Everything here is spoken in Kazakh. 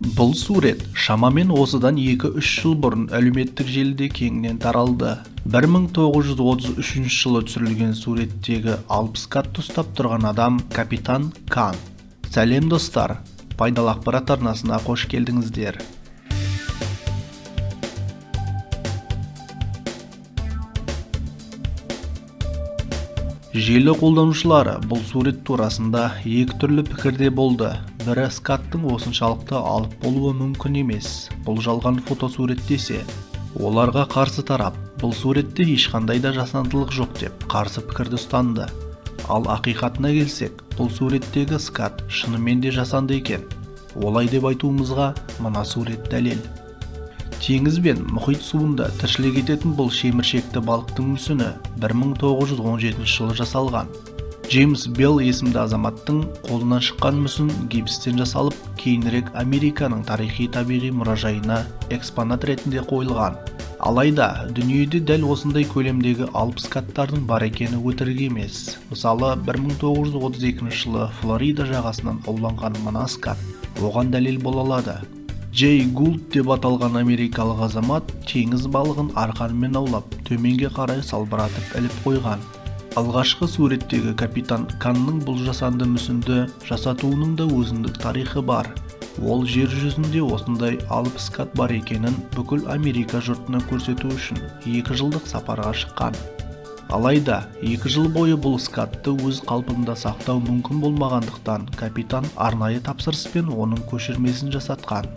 Бұл сурет шамамен осыдан 2-3 жыл бұрын әлеуметтік желіде кеңінен таралды. 1933 жылы түсірілген суреттегі 60 катты ұстап тұрған адам капитан Кан. Сәлем достар, пайдалы ақпарат арнасына қош келдіңіздер. Желі қолданушылары бұл сурет турасында екі түрлі пікірде болды. Бірі скаттың осыншалықты алып болуы мүмкін емес, бұл жалған фотосурет десе. Оларға қарсы тарап, бұл суретте ешқандай да жасандылық жоқ деп қарсы пікірді ұстанды. Ал ақиқатына келсек, бұл суреттегі скат шынымен де жасанды екен. Олай деп айтуымызға мына сурет дәлел. Теңіз бен мұхит суында тіршілік ететін бұл шеміршекті балықтың мүсіні 1917 жылы жасалған. Джеймс Белл есімді азаматтың қолынан шыққан мүсін гипстен жасалып, кейінірек Американың тарихи табиғи мұражайына экспонат ретінде қойылған. Алайда, дүниеде дәл осындай көлемдегі 60 каттардың бар екені өтірік емес. Мысалы, 1932 жылы Флорида жағасынан ауланған мына скат оған дәлел бола алады. Джей Гулд деп аталған америкалық азамат теңіз балығын арқанмен аулап, төменге қарай салбыратып іліп қойған. Алғашқы суреттегі капитан Канның бұл жасанды мүсінді жасатуының да өзіндік тарихы бар. Ол жер жүзінде осындай 60 кат бар екенін бүкіл Америка жұртына көрсету үшін 2 жылдық сапарға шыққан. Алайда, 2 жыл бойы бұл скатты өз қалпында сақтау мүмкін болмағандықтан капитан арнайы тапсырыспен оның көшірмесін жасатқан.